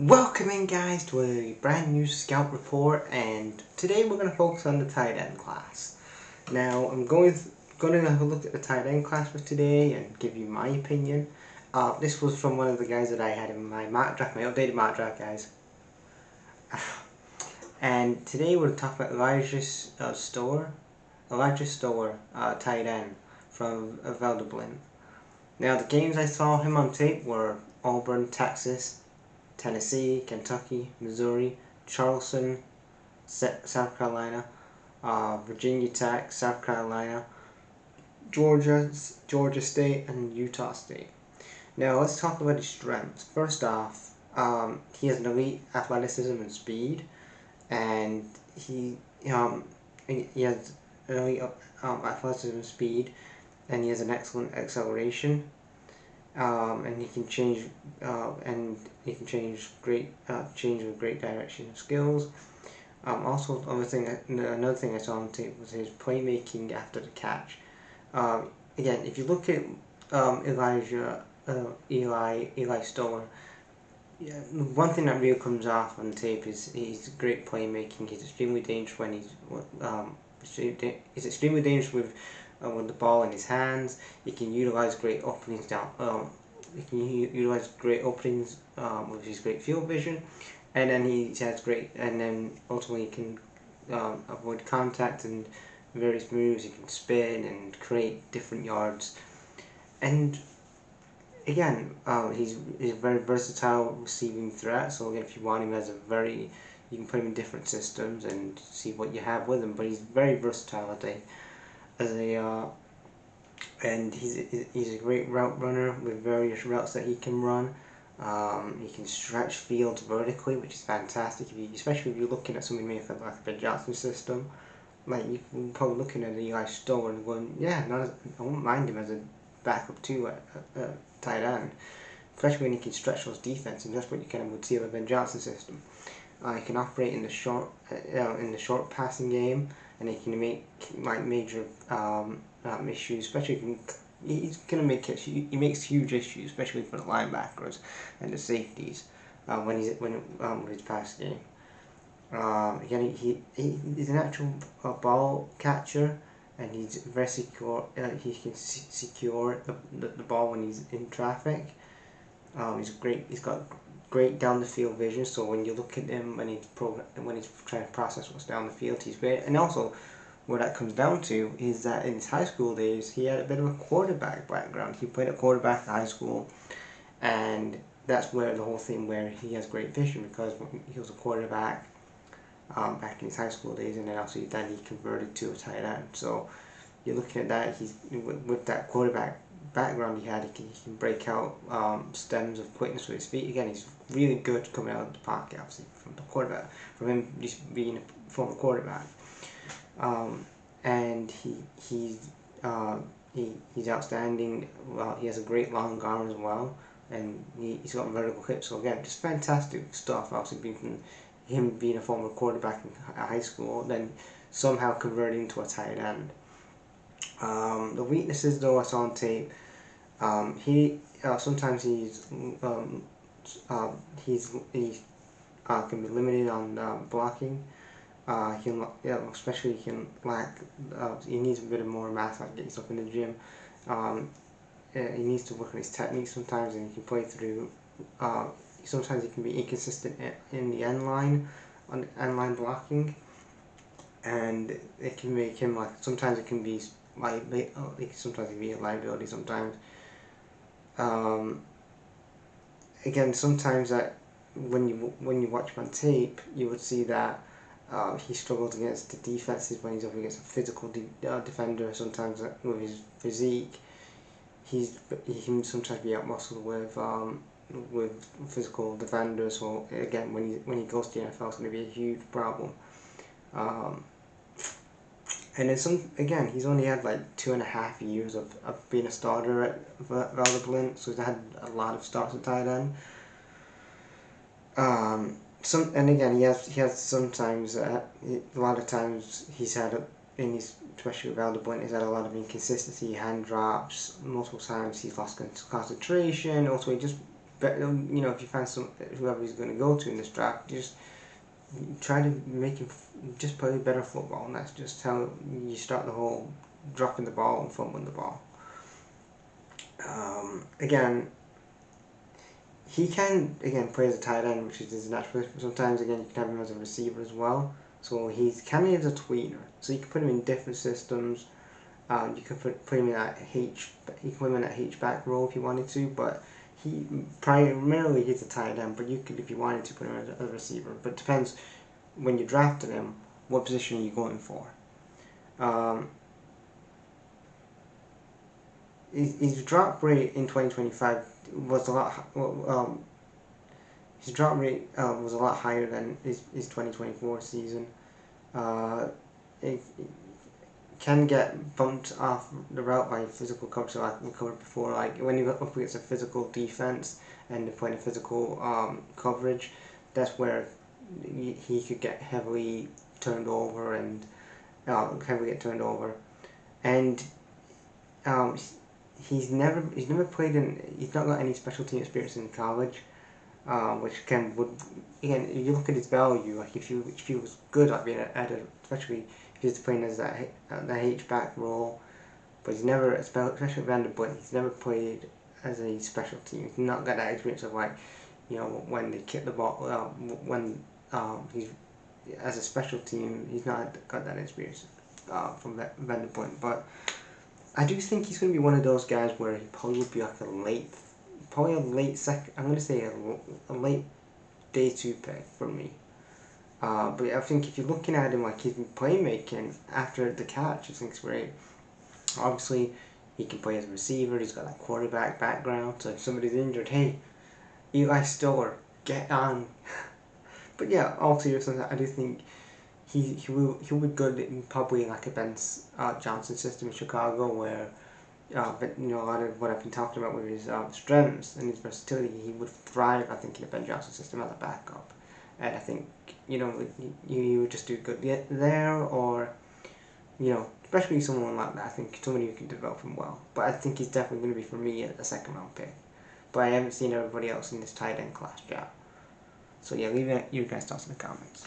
Welcome in, guys, to a brand new scout report, and today we're going to focus on the tight end class. Now I'm going to have a look at the tight end class for today and give you my opinion. This was from one of the guys that I had in my mock draft, my updated mock draft, guys. And today we're talking about Elijah Stowers, tight end from Vanderbilt. Now the games I saw him on tape were Auburn, Texas, Tennessee, Kentucky, Missouri, Charleston, South Carolina, Virginia Tech, South Carolina, Georgia State, and Utah State. Now let's talk about his strengths. First off, he has an elite athleticism and speed, and he has an elite athleticism and speed, and he has an excellent acceleration. And he can change, change with great direction and skills. Also, another thing I saw on tape was his playmaking after the catch. Again, if you look at Eli Stoller, yeah, one thing that really comes off on tape is he's great playmaking. He's extremely dangerous when he's extremely dangerous with the ball in his hands. He can utilize great openings with his great field vision, and then ultimately he can avoid contact and various moves. He can spin and create different yards, and again, he's a very versatile receiving threat. So again, if you want him you can put him in different systems and see what you have with him. But he's very versatile and he's a great route runner with various routes that he can run. He can stretch fields vertically, which is fantastic. Especially if you're looking at something like a Johnson system, like you're probably looking at Eli Stower and going, yeah, I won't mind him as a backup too at tight end, especially when he can stretch those defenses. And that's what you kind of would see with a Ben Johnson system. He can operate in the short passing game, and he can make major issues, especially he makes huge issues, especially for the linebackers and the safeties with his pass game. Again, he's an actual ball catcher, and he's very secure. He can secure the ball when he's in traffic. He's got great down the field vision. So when you look at him when he's trying to process what's down the field, he's great. And also, what that comes down to is that in his high school days, he had a bit of a quarterback background. He played a quarterback in high school, and that's where the whole thing where he has great vision, because he was a quarterback back in his high school days, and then he converted to a tight end. So you're looking at that. He's with that quarterback background he had. He can break out stems of quickness with his feet. Again, he's really good coming out of the pocket, obviously from him just being a former quarterback. And he's outstanding. Well, he has a great long arm as well, and he's got vertical hips. So again, just fantastic stuff. Obviously, him being a former quarterback in high school, then somehow converting to a tight end. The weaknesses, though, I saw on tape. Sometimes he can be limited on blocking. Especially he can lack. He needs a bit of more mass, like getting stuff in the gym. He needs to work on his technique sometimes, and he can play through. Sometimes he can be inconsistent in the end line blocking, and it can make him sometimes it can be sometimes it can be a liability. Sometimes, again, sometimes that when you watch him on tape, you would see that. He struggles against the defenses when he's up against a physical defender. Sometimes with his physique, he can sometimes be outmuscled with physical defenders. So again, when he goes to the NFL, it's going to be a huge problem. And then he's only had 2.5 years of being a starter at Vanderbilt, so he's had a lot of starts at tight end. He has sometimes a lot of times he's had especially with Vanderbilt, he's had a lot of inconsistency, hand drops, multiple times he's lost concentration. Also, he just But you know, if you find whoever he's going to go to in this draft, just try to make him just play better football, and that's just how you start the whole dropping the ball and fumbling the ball. Again, he can play as a tight end, which is his natural position. Sometimes again you can have him as a receiver as well. So he's kind of as a tweener. So you can put him in different systems. You can put him in that H-back role if you wanted to, but he primarily he's a tight end. But you could, if you wanted to, put him as a receiver. But it depends when you drafted him, what position are you going for? His drop rate in 2025 was a lot. His drop rate was a lot higher than his 2024 season. It can get bumped off the route by physical coverage, like we covered before. Like when you go up against a physical defense and they're playing physical coverage, that's where he could get heavily turned over and and he's never played in. He's not got any special team experience in college, which again, if you look at his value, like if he was good at being especially if he's playing as that H-back role, but he's never, especially at Vanderbilt, he's never played as a special team. He's not got that experience of, like, you know, when they kick the ball, when he's as a special team, he's not got that experience from Vanderbilt. But I do think he's going to be one of those guys where he probably would be like a late second. I'm going to say a late day 2 pick for me. But I think if you're looking at him, like, his playmaking after the catch, I think it's great. Obviously, he can play as a receiver. He's got that quarterback background. So if somebody's injured, hey, Eli Stowers, get on. But yeah, all seriousness, I do think he'll be good in probably like a Ben Johnson system in Chicago, where but you know, a lot of what I've been talking about with his strengths and his versatility, he would thrive, I think, in a Ben Johnson system as a backup. And I think, you know, you would just do good there, or, you know, especially someone like that. I think somebody who can develop him well. But I think he's definitely going to be, for me, a second round pick. But I haven't seen everybody else in this tight end class yet. So yeah, leave your guys' thoughts in the comments.